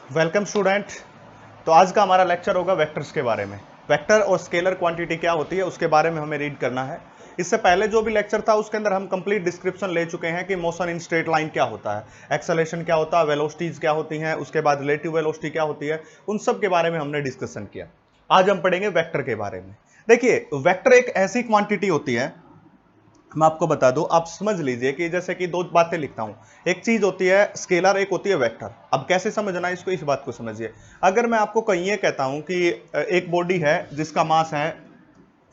Welcome student. तो आज का हमारा लेक्चर होगा वेक्टर्स के बारे में। वेक्टर और स्केलर क्वांटिटी क्या होती है उसके बारे में हमें रीड करना है। इससे पहले जो भी लेक्चर था उसके अंदर हम कंप्लीट डिस्क्रिप्शन ले चुके हैं कि मोशन इन स्ट्रेट लाइन क्या होता है, एक्सेलरेशन क्या होता है, वेलोसिटीज क्या होती हैं, उसके बाद रिलेटिव वेलोसिटी क्या होती है, उन सब के बारे में हमने डिस्कशन किया। आज हम पढ़ेंगे वेक्टर के बारे में। देखिए, वेक्टर एक ऐसी क्वांटिटी होती है, मैं आपको बता दूं, आप समझ लीजिए कि जैसे कि दो बातें लिखता हूं। एक चीज होती है स्केलर, एक होती है वेक्टर। अब कैसे समझना है इसको, इस बात को समझिए। अगर मैं आपको कहीं ये कहता हूं कि एक बॉडी है जिसका मास है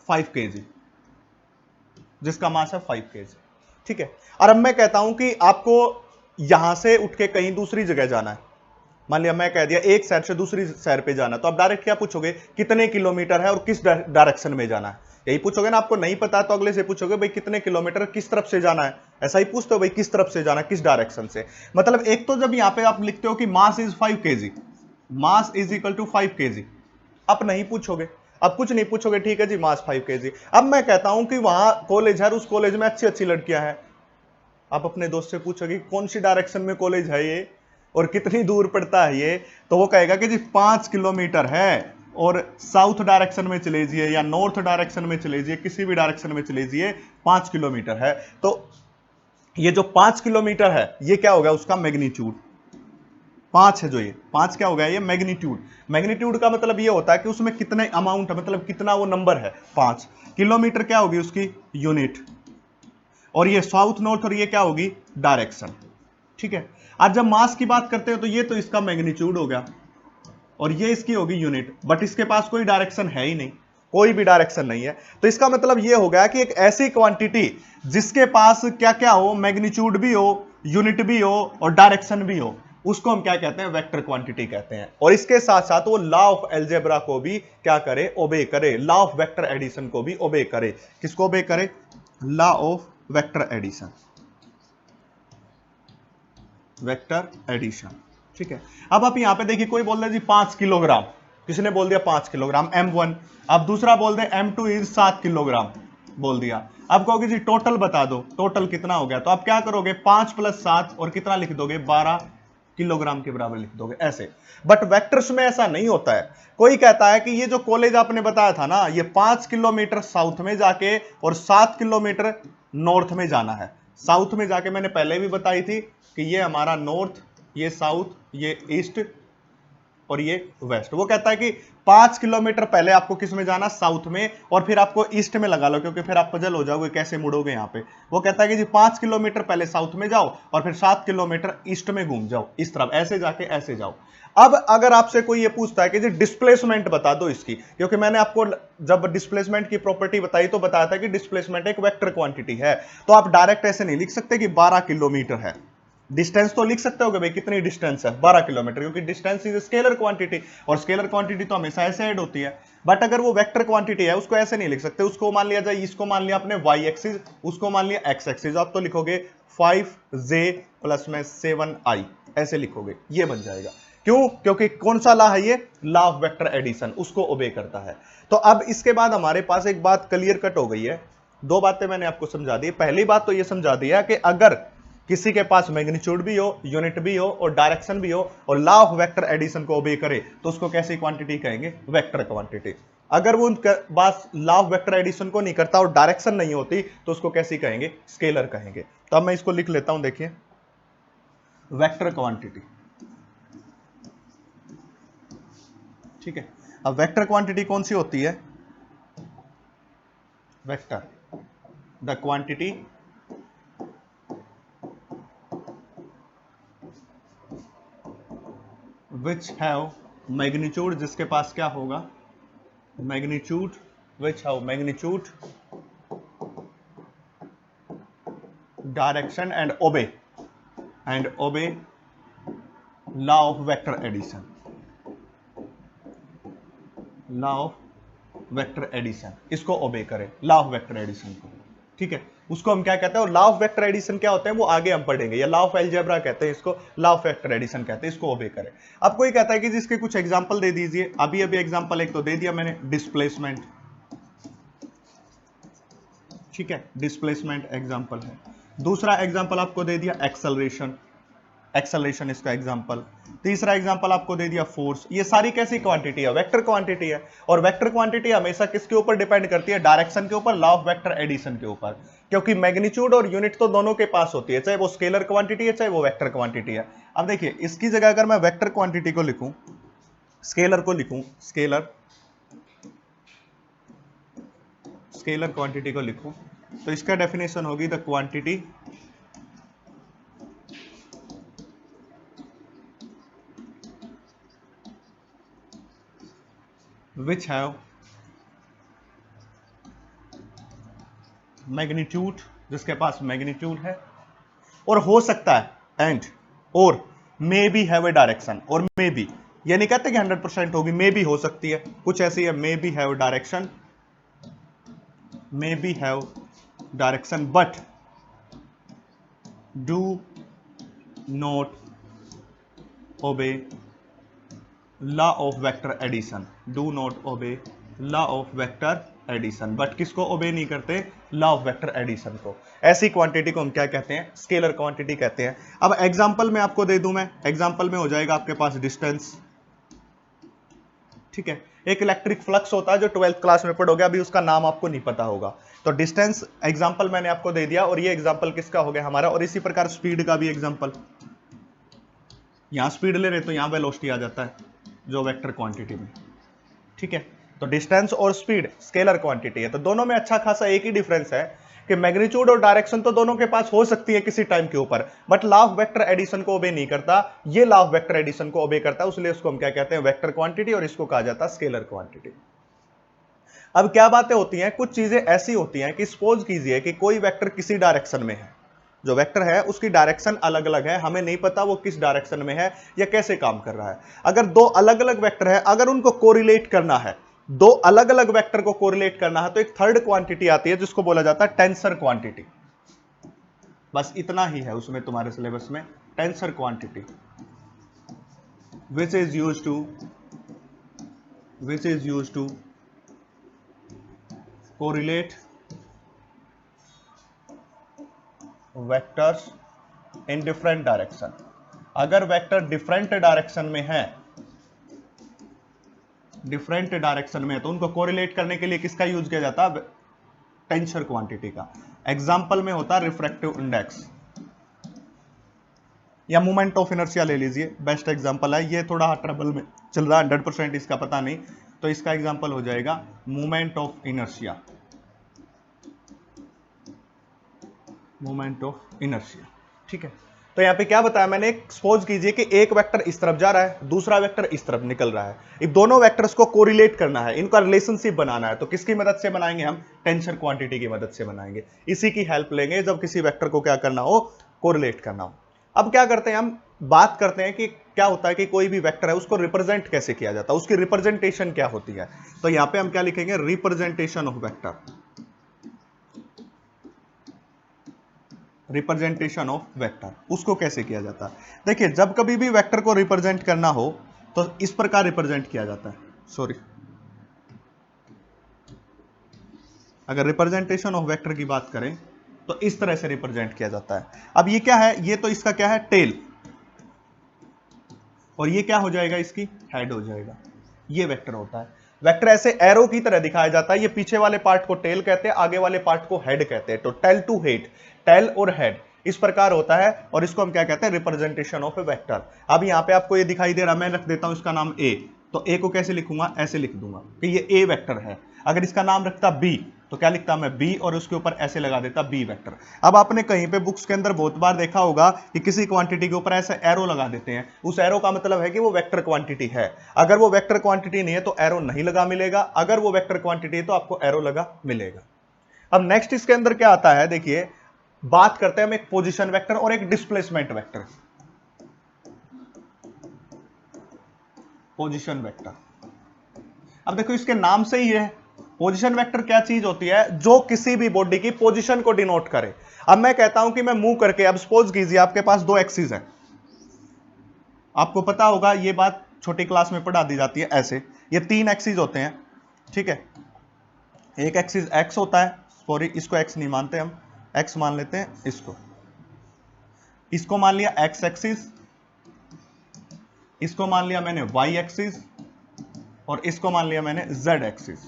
5 kg, जिसका मास है 5 kg, ठीक है। और अब मैं कहता हूं कि आपको यहां से उठ के कहीं दूसरी जगह जाना है। मान लिया मैं कह दिया एक शहर से दूसरी शहर पे जाना, तो आप डायरेक्ट क्या पूछोगे, कितने किलोमीटर है और किस डायरेक्शन में जाना है। यही पूछोगे ना। आपको नहीं पता तो अगले से पूछोगे भाई कितने किलोमीटर, किस तरफ से जाना है। ऐसा ही पूछते हो भाई किस तरफ से जाना, किस डायरेक्शन से। मतलब एक तो जब यहां पे आप लिखते हो कि mass is 5 kg, mass is equal to 5 kg, आप नहीं पूछोगे, अब कुछ नहीं पूछोगे, ठीक है जी मास 5 kg। अब मैं कहता हूं कि वहां कॉलेज है, उस कॉलेज में अच्छी अच्छी लड़कियां हैं। आप अपने दोस्त से पूछोगे कौन सी डायरेक्शन में कॉलेज है ये और कितनी दूर पड़ता है ये, तो वो कहेगा कि जी 5 किलोमीटर है और साउथ डायरेक्शन में चले जाइए या नॉर्थ डायरेक्शन में चले जाइए, किसी भी डायरेक्शन में चले जाइए, 5 किलोमीटर है। तो ये जो 5 किलोमीटर है ये क्या हो गया, उसका मैग्नीट्यूड। 5 है जो, ये 5 क्या हो गया, ये मैग्नीट्यूड। मैग्नीट्यूड का मतलब ये होता है कि उसमें कितने अमाउंट है, मतलब कितना वो नंबर है 5। किलोमीटर क्या होगी उसकी यूनिट, और ये साउथ नॉर्थ, और ये क्या होगी डायरेक्शन, ठीक है। आज जब मास की बात करते हैं तो ये तो इसका मैग्नीट्यूड हो गया और ये इसकी होगी यूनिट, बट इसके पास कोई डायरेक्शन है ही नहीं, कोई भी डायरेक्शन नहीं है। तो इसका मतलब ये हो गया कि एक ऐसी क्वांटिटी जिसके पास क्या क्या हो, मैग्नीट्यूड भी हो, यूनिट भी हो और डायरेक्शन भी हो, उसको हम क्या कहते हैं, वेक्टर क्वांटिटी कहते हैं। और इसके साथ साथ वो लॉ ऑफ एल्जेब्रा को भी क्या करे, ओबे करे, लॉ ऑफ वेक्टर एडिशन को भी ओबे करे। किसको ओबे करे, law of vector addition, vector addition, ठीक है। अब आप यहां पे देखिए, कोई बोल रहा है जी 5 किलोग्राम, किसी ने बोल दिया 5 किलोग्राम M1, अब दूसरा बोल दे M2 इज 7 किलोग्राम बोल दिया। अब कहोगे जी टोटल बता दो, टोटल कितना हो गया, तो आप क्या करोगे 5 + 7 और कितना लिख दोगे, 12 किलोग्राम के बराबर लिख दोगे ऐसे। बट वेक्टर्स में ऐसा नहीं होता है। कोई कहता है कि ये जो कॉलेज आपने बताया था ना, ये 5 किलोमीटर साउथ में जाके और 7 किलोमीटर नॉर्थ में जाना है। साउथ में जाके मैंने पहले भी बताई थी कि ये हमारा नॉर्थ, ये साउथ, ये ईस्ट और ये वेस्ट। वो कहता है कि 5 किलोमीटर पहले आपको किस में जाना, साउथ में, और फिर आपको ईस्ट में लगा लो क्योंकि फिर आप पजल हो जाओगे कैसे मुड़ोगे यहां पे। वो कहता है कि जी 5 किलोमीटर पहले साउथ में जाओ और फिर 7 किलोमीटर ईस्ट में घूम जाओ, इस तरफ ऐसे जाके ऐसे जाओ। अब अगर आपसे कोई ये पूछता है कि जी डिस्प्लेसमेंट बता दो इसकी, क्योंकि मैंने आपको जब डिस्प्लेसमेंट की प्रॉपर्टी बताई तो बताया था कि डिस्प्लेसमेंट एक वेक्टर क्वांटिटी है, तो आप डायरेक्ट ऐसे नहीं लिख सकते कि 12 किलोमीटर है। डिस्टेंस तो लिख सकते हो कि भाई कितनी डिस्टेंस है 12 किलोमीटर, क्योंकि डिस्टेंस इज स्केलर क्वांटिटी और स्केलर क्वांटिटी तो हमेशा ऐसे ऐड होती है। बट अगर वो वेक्टर क्वांटिटी है उसको ऐसे नहीं लिख सकते। उसको मान लिया जाए, इसको मान लिया आपने y एक्सिस, उसको मान लिया x एक्सिस, आप तो लिखोगे 5j प्लस में 7i, ऐसे लिखोगे, ये बन जाएगा। क्यों, क्योंकि कौन सा लॉ है ये, लॉ ऑफ वेक्टर एडिशन, उसको ओबे करता है। तो अब इसके बाद हमारे पास एक बात क्लियर कट हो गई है। दो बातें मैंने आपको समझा दी। पहली बात तो ये समझा दिया कि अगर किसी के पास मैग्नीट्यूड भी हो, यूनिट भी हो और डायरेक्शन भी हो और लॉ ऑफ वेक्टर एडिशन को ओबे करे तो उसको कैसी क्वांटिटी कहेंगे, वेक्टर क्वांटिटी। अगर वो उनके पास लॉ ऑफ वेक्टर एडिशन को नहीं करता और डायरेक्शन नहीं होती तो उसको कैसी कहेंगे, स्केलर कहेंगे। तो अब मैं इसको लिख लेता हूं, देखिए वेक्टर क्वांटिटी, ठीक है। अब वेक्टर क्वांटिटी कौन सी होती है, vector the quantity which have magnitude, जिसके पास क्या होगा, magnitude, which have magnitude, direction and obey law of vector addition, law of vector addition, इसको ओबे करे, लॉ ऑफ वेक्टर एडिशन को, ठीक है। उसको हम क्या कहते हैं, और लॉ ऑफ वेक्टर एडिशन क्या होते हैं वो आगे हम पढ़ेंगे, या लॉ ऑफ एल्जेब्रा कहते हैं इसको, लॉ ऑफ वेक्टर एडिशन कहते हैं इसको, ओबे करे। अब कोई कहता है कि जिसके कुछ एग्जांपल दे दीजिए। अभी अभी एग्जांपल एक तो दे दिया मैंने, डिस्प्लेसमेंट, ठीक है, डिस्प्लेसमेंट एग्जांपल है। दूसरा एग्जांपल आपको दे दिया एक्सेलरेशन, एक्सेलरेशन इसका एग्जांपल। तीसरा एग्जांपल आपको दे दिया फोर्स। ये सारी कैसी क्वांटिटी है? वेक्टर क्वांटिटी है। और वेक्टर क्वांटिटी हमेशा किसके ऊपर डिपेंड करती है? डायरेक्शन के ऊपर, लॉ ऑफ वेक्टर एडिशन के ऊपर, क्योंकि मैग्नीट्यूड और यूनिट तो दोनों के पास होती है, चाहे वो स्केलर क्वांटिटी है चाहे वो वेक्टर क्वांटिटी है। अब देखिए इसकी जगह अगर मैं वेक्टर क्वांटिटी को लिखूं, स्केलर को लिखूं, स्केलर क्वांटिटी को लिखूं, तो इसका डेफिनेशन होगी the quantity which have magnitude, जिसके पास मैग्नीट्यूड है और हो सकता है एंड और मे बी हैव ए डायरेक्शन। और मे बी ये नहीं कहते कि 100% होगी, मे बी हो सकती है, कुछ ऐसी है, may be have direction, may be have direction but do not obey law of vector addition, do not obey law of vector addition, but किसको ओबे नहीं करते? लॉ ऑफ वेक्टर एडिशन को। ऐसी क्वांटिटी को हम क्या कहते हैं? स्केलर क्वांटिटी कहते हैं। अब एग्जांपल में आपको दे दूं मैं, एग्जांपल में हो जाएगा आपके पास डिस्टेंस, ठीक है। एक इलेक्ट्रिक फ्लक्स होता है जो 12th क्लास में पढ़ोगे, अभी उसका नाम आपको नहीं पता होगा, तो डिस्टेंस एग्जांपल मैंने आपको दे दिया, और ये एग्जांपल किसका हो गया? हमारा। और इसी प्रकार स्पीड का भी एग्जांपल, यहां स्पीड ले रहे तो यहां वेलोसिटी आ जाता है जो वेक्टर क्वांटिटी में, ठीक है। तो डिस्टेंस और स्पीड स्केलर क्वांटिटी है, तो दोनों में अच्छा खासा एक ही डिफरेंस है कि मैग्नीट्यूड और डायरेक्शन तो दोनों के पास हो सकती है किसी टाइम के ऊपर, but law of vector addition को ओबे नहीं करता, ये लॉ ऑफ वेक्टर एडिशन को ओबे करता है, इसलिए उसको हम क्या कहते हैं? वेक्टर क्वांटिटी, और इसको कहा जाता है स्केलर क्वांटिटी। अब क्या बातें होती हैं? कुछ चीजें ऐसी होती हैं कि सपोज कीजिए कि कोई वेक्टर किसी डायरेक्शन में है, जो वेक्टर है उसकी डायरेक्शन अलग अलग है, हमें नहीं पता वो किस डायरेक्शन में है या कैसे काम कर रहा है। अगर दो अलग अलग वेक्टर है, अगर उनको कोरिलेट करना है, दो अलग अलग वेक्टर को कोरिलेट करना है, तो एक थर्ड क्वांटिटी आती है जिसको बोला जाता है टेंसर क्वांटिटी। बस इतना ही है उसमें तुम्हारे सिलेबस में, tensor quantity, which is used to correlate vectors in different direction. अगर वेक्टर डिफरेंट डायरेक्शन में है, डिफरेंट डायरेक्शन में है, तो उनको कोरिलेट करने के लिए किसका यूज किया जाता है? टेंसर क्वांटिटी का। एग्जांपल में होता है रिफ्रैक्टिव इंडेक्स या मोमेंट ऑफ इनर्शिया ले लीजिए, बेस्ट एग्जांपल है। ये थोड़ा ट्रबल में चल रहा है, 100% इसका पता नहीं, तो इसका एग्जांपल हो जाएगा moment of inertia, moment of inertia, ठीक है। तो यहां पे क्या बताया मैंने? सपोज कीजिए कि एक वेक्टर इस तरफ जा रहा है, दूसरा वेक्टर इस तरफ निकल रहा है, इन दोनों वेक्टर्स को कोरिलेट करना है, इनका रिलेशनशिप बनाना है, तो किसकी मदद से बनाएंगे? हम टेंसर क्वांटिटी की मदद से बनाएंगे। इसी की हेल्प लेंगे जब किसी वेक्टर को क्या करना हो? कोरिलेट करना हो। अब क्या करते हैं हम? बात करते हैं कि क्या होता है कि कोई भी वेक्टर है उसको रिप्रेजेंट कैसे किया जाता है, उसकी रिप्रेजेंटेशन क्या होती है। तो यहां पे हम क्या लिखेंगे? Representation of vector, representation of vector, उसको कैसे किया जाता है? देखिए जब कभी भी वेक्टर को रिप्रेजेंट करना हो तो इस प्रकार रिप्रेजेंट किया जाता है, सॉरी, अगर रिप्रेजेंटेशन ऑफ वेक्टर की बात करें तो इस तरह से रिप्रेजेंट किया जाता है। अब ये क्या है? ये तो इसका क्या है? टेल, और ये क्या हो जाएगा? इसकी हेड हो जाएगा। ये वेक्टर होता है। वेक्टर ऐसे एरो की तरह दिखाया जाता है, ये पीछे वाले पार्ट को टेल कहते हैं, आगे वाले पार्ट को हेड कहते हैं, तो टेल टू हेड, टेल और हेड इस प्रकार होता है, और इसको हम क्या कहते हैं? Representation of A vector. अब यहां पे आपको ये दिखाई दे रहा, मैं रख देता हूं इसका नाम ए, तो ए को कैसे लिखूंगा? ऐसे लिख दूंगा कि ये ए वेक्टर है। अगर इसका नाम रखता बी तो क्या लिखता मैं? बी, और उसके ऊपर ऐसे लगा देता बी वेक्टर। अब आपने कहीं पे बुक्स के अंदर बहुत बार देखा होगा कि किसी क्वांटिटी के ऊपर ऐसे एरो लगा देते हैं, उस एरो का मतलब है कि वो वेक्टर क्वांटिटी है। अगर वो वेक्टर क्वांटिटी नहीं है तो एरो नहीं लगा मिलेगा, अगर वो वेक्टर क्वांटिटी है तो आपको एरो लगा मिलेगा। अब नेक्स्ट इसके अंदर क्या आता है? देखिए बात करते हैं हम एक पोजीशन वेक्टर और एक डिस्प्लेसमेंट वेक्टर। पोजीशन वेक्टर, अब देखो इसके नाम से ही है, पोजीशन वेक्टर क्या चीज होती है? जो किसी भी बॉडी की पोजीशन को डिनोट करे। अब मैं कहता हूं कि मैं मूव करके, अब सपोज कीजिए आपके पास दो एक्सिस है, आपको पता होगा ये बात छोटी क्लास में पढ़ा दी जाती है ऐसे, ये तीन एक्सिस होते हैं, ठीक है। एक एक्सिस एक्स होता है, सॉरी इसको एक्स नहीं मानते हम, एक्स मान लेते हैं, इसको मान लिया एक्स एक्सिस, इसको मान लिया मैंने y एक्सिस और इसको मान लिया मैंने z एक्सिस,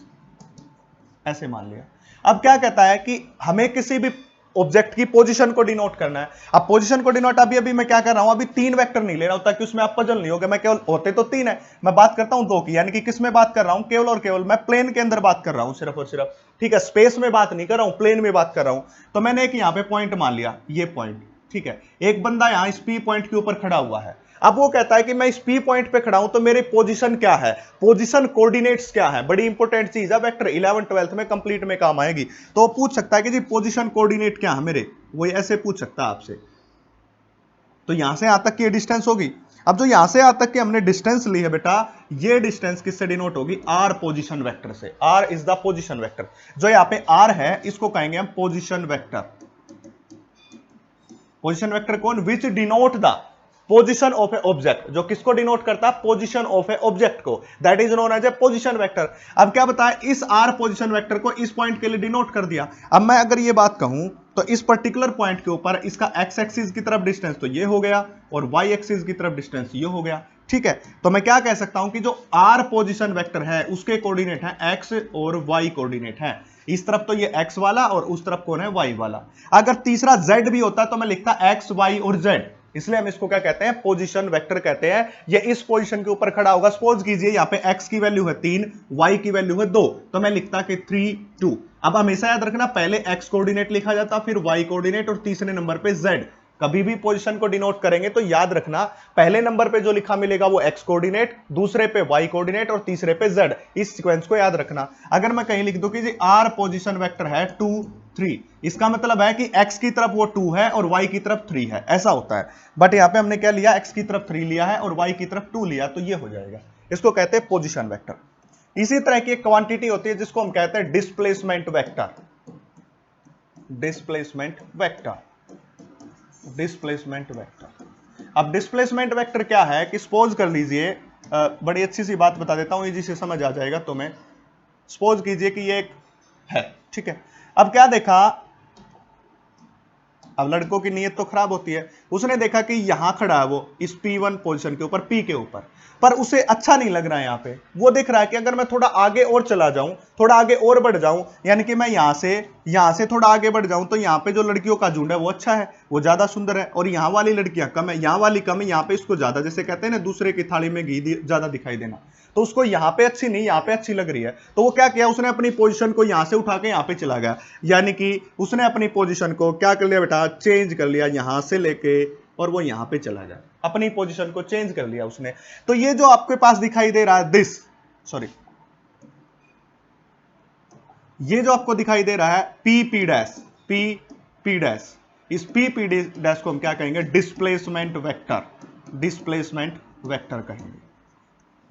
ऐसे मान लिया। अब क्या कहता है कि हमें किसी भी ऑब्जेक्ट की पोजीशन को डिनोट करना है। अब पोजीशन को डिनोट अभी मैं क्या कर रहा हूं, अभी 3 वेक्टर नहीं ले रहा हूं ताकि उसमें आप पजल नहीं होगा। मैं केवल होते तो 3 है, मैं बात करता हूं 2 की, यानी कि किस में बात कर रहा हूं, केवल और केवल मैं प्लेन के अंदर बात कर रहा हूं सिर्फ और सिर्फ, ठीक है। स्पेस में बात नहीं कर रहा हूं, प्लेन में बात कर रहा हूं। तो मैंने एक यहां पे पॉइंट मान लिया, ये पॉइंट, ठीक है। एक बंदा यहां इस पी पॉइंट के ऊपर खड़ा हुआ है। अब वो कहता है कि मैं इस पी पॉइंट पे खड़ा हूं तो मेरी पोजीशन क्या है, पोजीशन कोऑर्डिनेट्स क्या है, बड़ी इंपॉर्टेंट चीज है, वेक्टर 11 12 में कंप्लीट में काम आएगी। तो वो पूछ सकता है कि जी पोजीशन कोऑर्डिनेट क्या है मेरे, वो ऐसे पूछ सकता है आपसे। तो यहां से यहां तक की डिस्टेंस होगी। अब जो यहां से यहां तक की हमने डिस्टेंस ली है बेटा, ये डिस्टेंस किससे डिनोट होगी, आर पोजीशन वेक्टर से। R is the position vector. जो यहां पे आर है इसको कहेंगे हम पोजीशन वेक्टर। पोजीशन वेक्टर कौन, which denote the position of a object, जो किसको डिनोट करता है, पोजीशन ऑफ ए ऑब्जेक्ट को, that is known as a position vector. अब क्या बताया, इस आर पोजीशन वेक्टर को इस पॉइंट के लिए डिनोट कर दिया। अब मैं अगर ये बात कहूं तो इस पर्टिकुलर पॉइंट के ऊपर इसका एक्स एक्सिस की तरफ डिस्टेंस तो ये हो गया और वाई एक्सिस की तरफ डिस्टेंस ये हो गया, ठीक है। तो मैं क्या कह सकता हूं कि जो आर पोजीशन वेक्टर है उसके कोऑर्डिनेट है एक्स और वाई कोऑर्डिनेट है। इस तरफ तो ये एक्स वाला और उस तरफ कौन है, वाई वाला। अगर तीसरा जेड भी होता तो मैं लिखता एक्स वाई और जेड, इसलिए हम इसको क्या कहते हैं, पोजीशन वेक्टर कहते हैं। ये इस पोजीशन के ऊपर खड़ा होगा। सपोज कीजिए यहां पे x की वैल्यू है 3, y की वैल्यू है 2, तो मैं लिखता कि 3 2। अब हमेशा याद रखना, पहले x कोऑर्डिनेट लिखा जाता, फिर y कोऑर्डिनेट और तीसरे नंबर पे z। कभी भी पोजीशन को डिनोट करेंगे तो याद रखना, पहले नंबर पे जो लिखा मिलेगा वो x कोऑर्डिनेट, दूसरे पे y कोऑर्डिनेट और तीसरे पे z। इस सीक्वेंस को याद रखना। अगर मैं कहीं लिख दूं कि जी r पोजीशन वेक्टर है 2 3, इसका मतलब है कि x की तरफ वो 2 है और y की तरफ 3 है, ऐसा होता है। बट यहां पे हमने क्या लिया, x की तरफ 3 लिया है और y की तरफ 2 लिया, तो ये हो जाएगा। इसको कहते हैं पोजीशन वेक्टर। इसी तरह की एक क्वांटिटी होती है जिसको हम कहते हैं displacement vector. Displacement vector, displacement vector. अब डिस्प्लेसमेंट वेक्टर क्या है कि सपोज कर लीजिए, बड़ी अच्छी सी बात बता देता हूं, इजी से समझ आ जाएगा तुम्हें। सपोज कीजिए कि ये एक है, ठीक है। अब क्या देखा, अब लड़कों की नीयत तो खराब होती है। उसने देखा कि यहां खड़ा है वो इस P1 पोजीशन के ऊपर, P के ऊपर, पर उसे अच्छा नहीं लग रहा है। यहां पे वो देख रहा है कि अगर मैं थोड़ा आगे और चला जाऊं, थोड़ा आगे और बढ़ जाऊं, यानी कि मैं यहां से थोड़ा आगे बढ़ जाऊं, तो यहां पे जो लड़कियों का झुंड है वो अच्छा है, वो ज्यादा सुंदर है, और यहां वाली लड़कियां कम है, यहां वाली कम है, यहां पे इसको ज्यादा, जैसे कहते हैं ना दूसरे की थाली में घी ज्यादा दिखाई देना। तो उसको यहां पे अच्छी नहीं, यहां पे अच्छी लग रही है। तो वो क्या किया, उसने अपनी पोजीशन को यहां से उठा के यहां पे चला गया, यानी कि उसने अपनी पोजीशन को क्या कर लिया बेटा, चेंज कर लिया, यहां से लेके और वो यहां पे चला गया, अपनी पोजीशन को चेंज कर लिया उसने। तो ये जो आपके पास दिखाई दे रहा है ये जो आपको दिखाई दे रहा है पी डैश, इस पी डैश को हम क्या कहेंगे, डिस्प्लेसमेंट वेक्टर। डिस्प्लेसमेंट वेक्टर कहेंगे।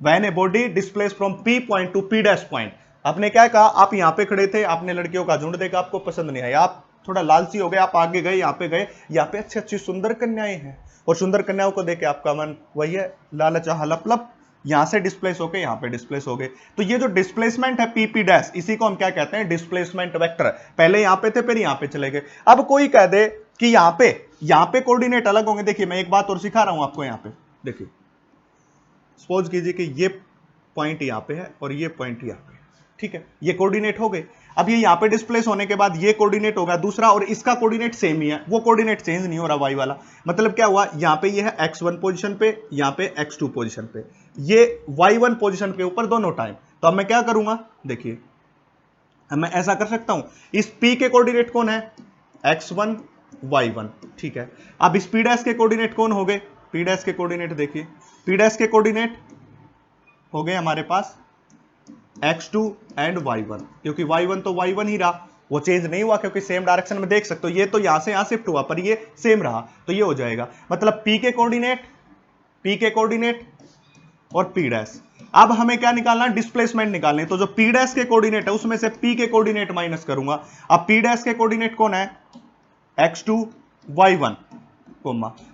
When a body displace from P point two P dash point. आपने क्या कहा, आप यहां पे खड़े थे, आपने लड़कियों का झुंड देखा, आपको पसंद नहीं आया, आप थोड़ा लालची हो गए, आप आगे गए, यहां पे गए, यहां पे अच्छी अच्छी सुंदर कन्याएं हैं, और सुंदर कन्याओं को देख के आपका मन वही है, लालच हलप लप, यहां से डिस्प्लेस होके यहां पे डिस्प्लेस हो गए। तो ये जो डिस्प्लेसमेंट है पी डैश, इसी को हम क्या कहते हैं, डिस्प्लेसमेंट वेक्टर। पहले यहां पे थे, फिर यहां पे चले गए। अब कोई कह दे कि यहां पे कोऑर्डिनेट अलग होंगे। देखिए मैं एक बात और सिखा रहा हूं आपको, यहां पे देखिए, सपोज कीजिए कि ये पॉइंट यहां पे है और ये पॉइंट यहां पे, ठीक है, ये कोऑर्डिनेट हो गए। अब ये यहां पे डिस्प्लेस होने के बाद ये कोऑर्डिनेट होगा दूसरा, और इसका कोऑर्डिनेट सेम ही है, वो कोऑर्डिनेट चेंज नहीं हो रहा, वाई वाला। मतलब क्या हुआ, यहां पे ये है x1 पोजीशन पे, यहां पे x2 पोजीशन पे, ये y1 पोजीशन के ऊपर दोनों टाइम। तो अब मैं क्या करूंगा, देखिए मैं ऐसा कर सकता हूं, इस p के कोऑर्डिनेट कौन है, x1 y1, ठीक है। अब इस p डैश के कोऑर्डिनेट कौन हो गए, p डैश के कोऑर्डिनेट देखिए, p डैश के कोऑर्डिनेट हो गए हमारे पास x2 एंड y1, क्योंकि y1 तो y1 ही रहा, वो चेंज नहीं हुआ, क्योंकि सेम डायरेक्शन में देख सकते हो, ये तो यहां से यहां शिफ्ट हुआ पर ये सेम रहा, तो ये हो जाएगा। मतलब p के कोऑर्डिनेट और p डैश। अब हमें क्या निकालना, डिस्प्लेसमेंट निकालने। तो जो p डैश के कोऑर्डिनेट है उसमें से p के कोऑर्डिनेट माइनस करूंगा। अब p डैश के कोऑर्डिनेट कौन है, x2 y1,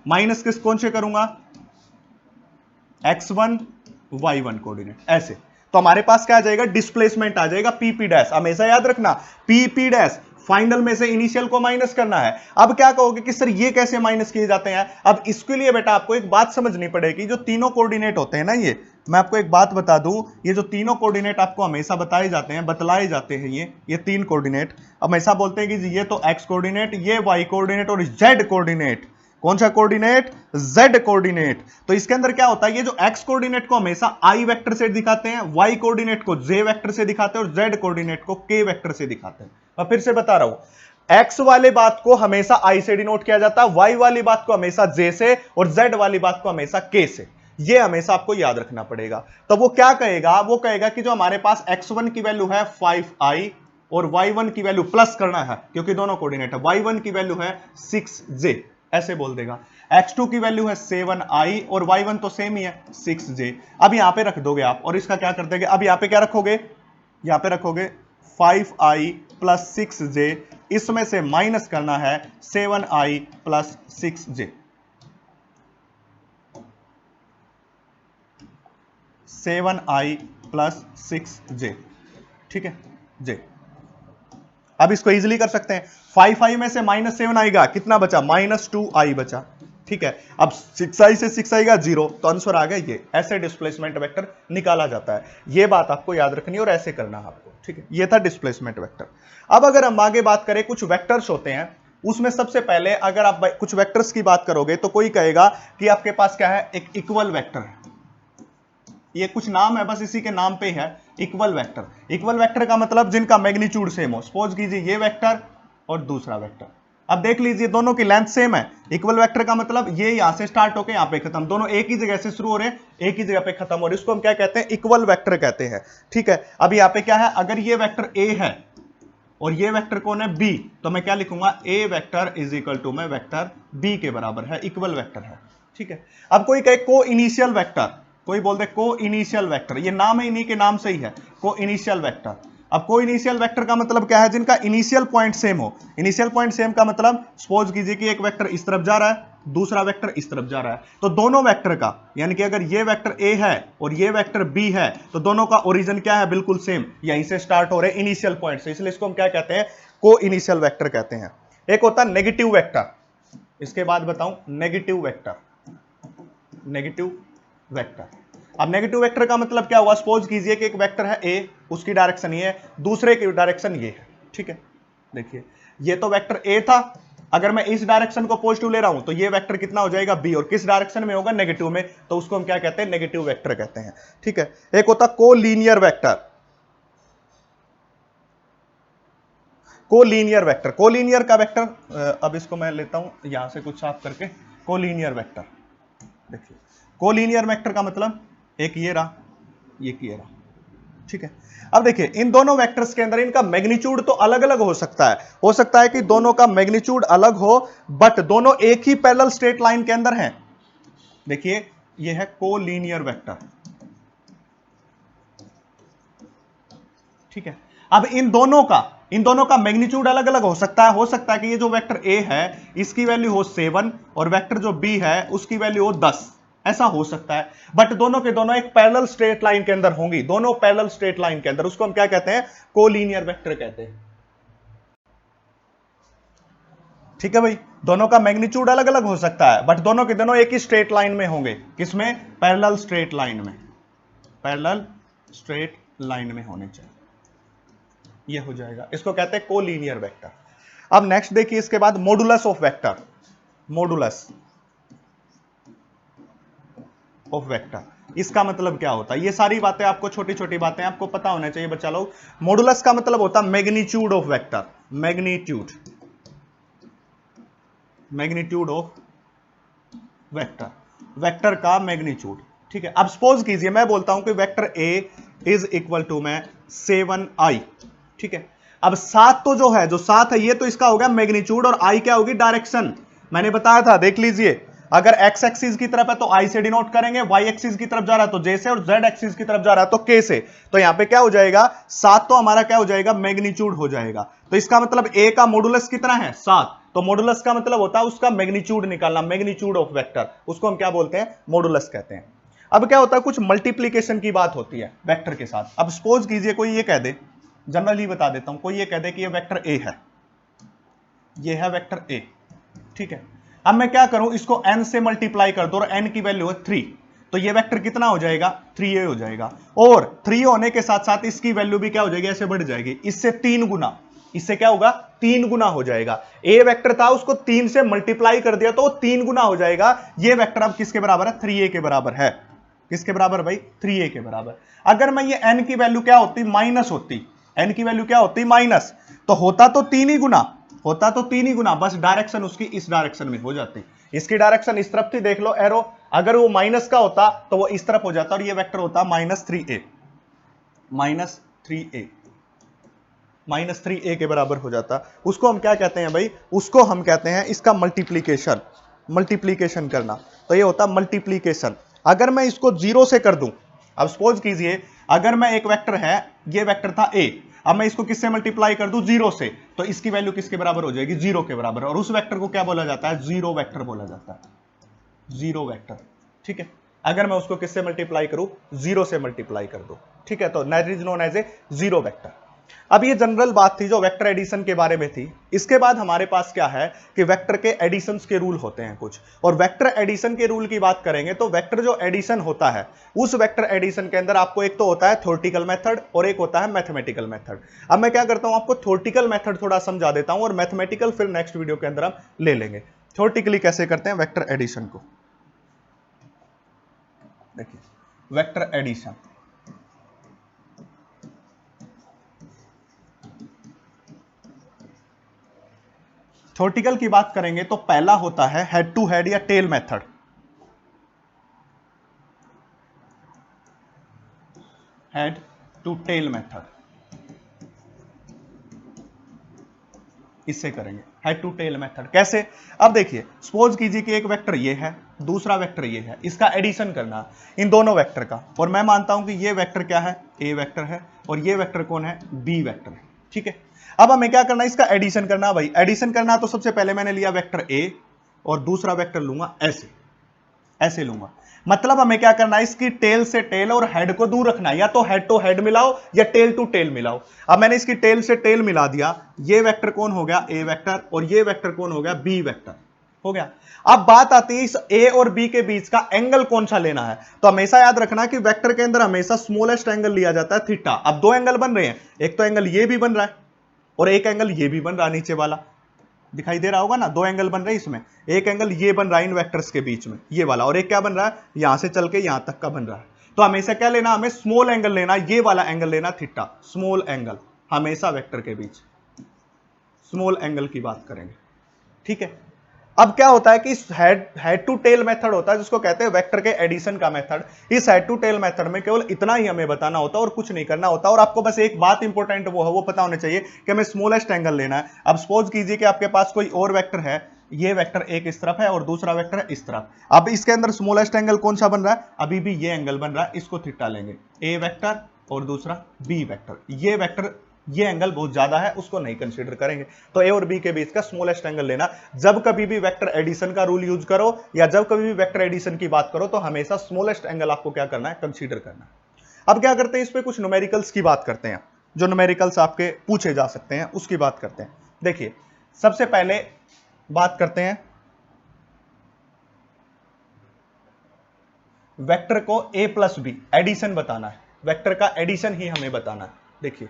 माइनस किस कौन से करूंगा, x1 y1 कोऑर्डिनेट, ऐसे। तो हमारे पास क्या आ जाएगा, डिस्प्लेसमेंट आ जाएगा पी डैश। हमेशा याद रखना, पी डैश फाइनल में से इनिशियल को माइनस करना है। अब क्या कहोगे कि सर ये कैसे माइनस किए जाते हैं? अब इसके लिए बेटा आपको एक बात समझनी पड़ेगी, जो तीनों कोऑर्डिनेट होते हैं ना, ये मैं आपको एक बात बता दूं, ये जो तीनों कोऑर्डिनेट आपको हमेशा बताए जाते हैं, बतलाए जाते हैं, ये तीन कोऑर्डिनेट हमेशा बोलते हैं कि ये तो एक्स कोऑर्डिनेट, ये वाई कोऑर्डिनेट और जेड कोऑर्डिनेट। कौन सा कोऑर्डिनेट? Z coordinate. तो इसके अंदर क्या होता है, ये जो एक्स कोऑर्डिनेट को हमेशा आई वेक्टर से दिखाते हैं, वाई कोऑर्डिनेट को जे वेक्टर से दिखाते हैं और जेड कोऑर्डिनेट को के वेक्टर से दिखाते हैं। मैं फिर से बता रहा हूं, एक्स वाले बात को हमेशा आई से डिनोट किया जाता है, वाई वाली बात को हमेशा जे से और जेड वाली बात को हमेशा के से। ये हमेशा आपको याद रखना पड़ेगा। तो वो क्या कहेगा, वो कहेगा कि जो हमारे पास x1 की वैल्यू है 5i और y1 की वैल्यू प्लस करना है क्योंकि दोनों कोऑर्डिनेट है, y1 की वैल्यू है 6j, ऐसे बोल देगा। x2 की वैल्यू है 7i और y1 तो सेम ही है 6j। अब यहां पे रख दोगे आप और इसका क्या कर देंगे, अब यहां पे क्या रखोगे, यहां पे रखोगे 5i प्लस 6j, इसमें से माइनस करना है 7i plus 6j, 7i plus 6j, ठीक है जे। अब इसको इजीली कर सकते हैं, 5i में से माइनस 7 आएगा, कितना बचा, -2i बचा, ठीक है। अब 6i से 6 आएगा 0, तो आंसर आ गया ये। ऐसे डिस्प्लेसमेंट वेक्टर निकाला जाता है, ये बात आपको याद रखनी है और ऐसे करना है आपको, ठीक है। ये था डिस्प्लेसमेंट वेक्टर। अब अगर हम आगे बात करें, कुछ वेक्टर्स होते हैं, उसमें सबसे पहले अगर आप कुछ वेक्टर्स की बात करोगे तो कोई कहेगा कि आपके पास क्या है, एक इक्वल वेक्टर है। ये कुछ नाम है, बस इसी के नाम पे है इक्वल वेक्टर। इक्वल वेक्टर का मतलब जिनका मैग्नीट्यूड सेम हो। सपोज कीजिए ये वेक्टर और दूसरा वेक्टर, अब देख लीजिए दोनों की लेंथ सेम है। इक्वल वेक्टर का मतलब ये यहां से स्टार्ट होकर यहां पे खत्म, दोनों एक ही जगह से शुरू हो रहे हैं, एक ही जगह पे खत्म हो रहे, इसको हम क्या कहते हैं, इक्वल वेक्टर कहते हैं, ठीक है। अब यहां पे क्या है, अगर ये वेक्टर ए है और ये वेक्टर कौन है, बी, तो मैं क्या लिखूंगा, ए वेक्टर इज इक्वल टू में वेक्टर बी के बराबर है, इक्वल वेक्टर है, ठीक है। अब कोई कहे को इनिशियल वेक्टर, कोई बोल दे को इनिशियल वेक्टर, ये नाम है, इन्हीं के नाम से ही है को इनिशियल वेक्टर। अब को इनिशियल वेक्टर का मतलब क्या है, जिनका इनिशियल पॉइंट सेम हो। इनिशियल पॉइंट सेम का मतलब सपोज कीजिए कि एक वेक्टर इस तरफ जा रहा है, दूसरा वेक्टर इस तरफ जा रहा है, तो दोनों वेक्टर का, यानी कि अगर ये वेक्टर ए है और ये वेक्टर बी है, तो दोनों का ओरिजिन क्या है, बिल्कुल सेम, यहीं से स्टार्ट हो रहे हैं इनिशियल पॉइंट से, इसलिए इसको हम क्या कहते हैं, को इनिशियल वेक्टर कहते हैं। एक होता है नेगेटिव वेक्टर, इसके बाद बताऊं नेगेटिव वेक्टर। नेगेटिव वेक्टर, अब नेगेटिव वेक्टर का मतलब क्या हुआ, सपोज कीजिए कि एक वेक्टर है ए, उसकी डायरेक्शन ये है, दूसरे की डायरेक्शन ये है, ठीक है। देखिए ये तो वेक्टर ए था, अगर मैं इस डायरेक्शन को पॉजिटिव ले रहा हूं तो ये वेक्टर कितना हो जाएगा, बी, और किस डायरेक्शन में होगा, नेगेटिव में, तो उसको हम क्या कहते हैं, नेगेटिव वेक्टर कहते हैं, ठीक है। एक होता collinear vector. Collinear vector, collinear का वेक्टर, अब इसको मैं लेता हूं यहां से कुछ साफ करके, कोलीनियर वेक्टर। देखिए कोलीनियर वेक्टर का मतलब एक ये रहा, एक ये रहा, ठीक है। अब देखिए इन दोनों वेक्टर्स के अंदर इनका मैग्नीट्यूड तो अलग अलग हो सकता है कि दोनों का मैग्नीट्यूड अलग हो, बट दोनों एक ही पैरेलल स्ट्रेट लाइन के अंदर हैं। देखिए ये है कोलीनियर वेक्टर, ठीक है। अब इन दोनों का मैग्नीट्यूड अलग अलग हो सकता है कि ये जो वेक्टर ए है इसकी वैल्यू हो 7 और वेक्टर जो बी है उसकी वैल्यू हो 10, ऐसा हो सकता है, बट दोनों के दोनों एक पैरेलल स्ट्रेट लाइन के अंदर होंगी, दोनों पैरेलल स्ट्रेट लाइन के अंदर, उसको हम क्या कहते हैं, कोलीनियर वेक्टर कहते हैं, ठीक है भाई। दोनों का मैग्नीट्यूड अलग अलग हो सकता है, बट दोनों के दोनों एक ही स्ट्रेट लाइन में होंगे, किसमें, पैरेलल स्ट्रेट लाइन में, पैरेलल स्ट्रेट लाइन में होने चाहिए, ये हो जाएगा, इसको कहते हैं कोलीनियर वेक्टर। अब नेक्स्ट देखिए इसके बाद modulus of vector. Modulus of vector, इसका मतलब क्या होता है, ये सारी बातें आपको, छोटी छोटी बातें आपको पता होना चाहिए बच्चा लोग। मॉडुलस का मतलब होता है magnitude of vector, magnitude, magnitude of vector, vector का मैग्नीट्यूड, ठीक है। अब सपोज कीजिए मैं बोलता हूं कि vector A is equal to में 7i, ठीक है। अब 7 तो जो है, जो 7 है ये तो इसका हो गया मैग्नीट्यूड, और i क्या होगी, डायरेक्शन। मैंने बताया था, देख लीजिए, अगर x एक्सिस की तरफ है तो i से डिनोट करेंगे, y एक्सिस की तरफ जा रहा है तो j से, और z एक्सिस की तरफ जा रहा है तो k से। तो यहां पे क्या हो जाएगा, 7 तो हमारा क्या हो जाएगा, मैग्नीट्यूड हो जाएगा। तो इसका मतलब a का मॉडुलस कितना है, 7, तो मॉडुलस का मतलब होता है उसका मैग्नीट्यूड निकालना, मैग्नीट्यूड ऑफ वेक्टर, उसको हम क्या बोलते हैं, मॉडुलस कहते हैं। अब क्या होता है, कुछ मल्टीप्लीकेशन की बात होती है वेक्टर के साथ। अब सपोज कीजिए कोई ये कह दे, जनरली बता देता हूं, कोई ये कह दे कि ये वेक्टर a है, ये है वेक्टर ए, ठीक है। अब मैं क्या करूं, इसको n से मल्टीप्लाई कर दो और n की वैल्यू है 3, तो ये वेक्टर कितना हो जाएगा, 3a हो जाएगा। और 3 होने के साथ साथ इसकी वैल्यू भी क्या हो जाएगी, ऐसे बढ़ जाएगी, इससे 3 गुना, इससे क्या होगा, 3 गुना हो जाएगा। ए वेक्टर था, उसको 3 से मल्टीप्लाई कर दिया तो वो 3 गुना हो जाएगा। ये वेक्टर अब किसके बराबर है, 3a के बराबर है। किसके बराबर भाई, 3a के बराबर। अगर मैं ये n की वैल्यू क्या होती, माइनस होती, n की वैल्यू क्या होती, माइनस, तो होता तो 3 ही गुना, होता तो 3 ही गुना, बस डायरेक्शन उसकी इस डायरेक्शन में हो जाती। इसकी डायरेक्शन इस तरफ थी, देख लो एरो, अगर वो माइनस का होता तो वो इस तरफ हो जाता और ये वेक्टर होता -3a, -3a, -3a के बराबर हो जाता। उसको हम क्या कहते हैं भाई, उसको हम कहते हैं इसका मल्टीप्लीकेशन, मल्टीप्लीकेशन करना, तो ये होता मल्टीप्लीकेशन। अगर मैं इसको 0 से कर दूं, अब सपोज कीजिए अगर मैं एक वेक्टर है, ये वेक्टर था a, अब मैं इसको किससे मल्टीप्लाई कर दूं, 0 से, तो इसकी वैल्यू किसके बराबर हो जाएगी, 0 के बराबर। और उस वेक्टर को क्या बोला जाता है, जीरो वेक्टर बोला जाता है, जीरो वेक्टर, ठीक है। अगर मैं उसको किससे मल्टीप्लाई करूं, 0 से मल्टीप्लाई कर दूं, ठीक है, तो that is known as a zero vector. अब ये जनरल बात थी जो वेक्टर एडिशन के बारे में थी। इसके बाद हमारे पास क्या है कि वेक्टर के एडिशंस के रूल होते हैं कुछ, और वेक्टर एडिशन के रूल की बात करेंगे तो वेक्टर जो एडिशन होता है, उस वेक्टर एडिशन के अंदर आपको एक तो होता है थ्योरेटिकल मेथड और एक होता है मैथमेटिकल मेथड। अब मैं क्या करता हूं, आपको थ्योरेटिकल मेथड थोड़ा समझा देता हूं और मैथमेटिकल फिर नेक्स्ट वीडियो के अंदर हम ले लेंगे। थ्योरेटिकली कैसे करते हैं वेक्टर एडिशन को, देखिए वेक्टर एडिशन, थ्योरेटिकल की बात करेंगे तो पहला होता है हेड टू हेड या tail method. Head to tail method, इससे करेंगे हेड टू टेल मेथड। कैसे, अब देखिए सपोज कीजिए कि एक वेक्टर ये है, दूसरा वेक्टर ये है, इसका एडिशन करना इन दोनों वेक्टर का, और मैं मानता हूं कि ये वेक्टर क्या है, ए वेक्टर है, और ये वेक्टर कौन है, बी वेक्टर है, ठीक है। अब हमें क्या करना है, इसका एडिशन करना। भाई एडिशन करना तो सबसे पहले मैंने लिया वेक्टर ए और दूसरा वेक्टर लूंगा ऐसे, ऐसे लूंगा। मतलब हमें क्या करना है, इसकी टेल से टेल और हेड को दूर रखना है, या तो हेड टू हेड मिलाओ या टेल टू टेल मिलाओ। अब मैंने इसकी टेल से टेल मिला दिया, ये वेक्टर कौन हो गया, ए वेक्टर, और ये वेक्टर कौन हो गया, बी वेक्टर हो गया। अब बात आती है इस ए और बी के बीच का एंगल कौन सा लेना है। तो हमेशा याद रखना कि वेक्टर के अंदर हमेशा स्मॉलेस्ट एंगल लिया जाता है थीटा। अब दो एंगल बन रहे हैं, एक तो एंगल ये भी बन रहा है और एक एंगल ये भी बन रहा है, नीचे वाला दिखाई दे रहा होगा ना, दो एंगल बन रहे हैं इसमें। एक एंगल ये बन रहा है इन वेक्टर्स के बीच में, ये वाला, और एक क्या बन रहा है, यहां से चल के यहां तक का बन रहा है। तो हमेशा क्या लेना, हमें स्मॉल एंगल लेना, ये वाला एंगल लेना थीटा, स्मॉल एंगल, हमेशा वेक्टर के बीच स्मॉल एंगल की बात करेंगे, ठीक है। अब क्या होता है कि हेड टू टेल मेथड होता है जिसको कहते हैं वेक्टर के एडिशन का मेथड। इस हेड टू टेल मेथड में केवल इतना ही हमें बताना होता है और कुछ नहीं करना होता, और आपको बस एक बात इंपॉर्टेंट वो है, वो पता होना चाहिए कि हमें स्मॉलेस्ट एंगल लेना है। अब सपोज कीजिए कि आपके पास कोई और वेक्टर है, ये वेक्टर एक इस तरफ है और दूसरा वेक्टर है इस तरफ। अब इसके अंदर स्मॉलेस्ट एंगल कौन सा बन रहा है, अभी भी ये एंगल बन रहा है, इसको थीटा लेंगे, ए वेक्टर और दूसरा बी वेक्टर। ये वेक्टर ये एंगल बहुत ज्यादा है, उसको नहीं कंसीडर करेंगे। तो ए और बी के बीच का स्मॉलेस्ट एंगल लेना। जब कभी भी वेक्टर एडिशन का रूल यूज करो या जब कभी भी वेक्टर एडिशन की बात करो तो हमेशा स्मॉलेस्ट एंगल आपको क्या करना है, कंसीडर करना है। अब क्या करते हैं, इस पे कुछ न्यूमेरिकल्स की बात करते हैं, जो न्यूमेरिकल्स आपके पूछे जा सकते हैं उसकी बात करते हैं। देखिए सबसे पहले बात करते हैं वेक्टर को a प्लस बी एडिशन बताना है, वेक्टर का एडिशन ही हमें बताना है। देखिए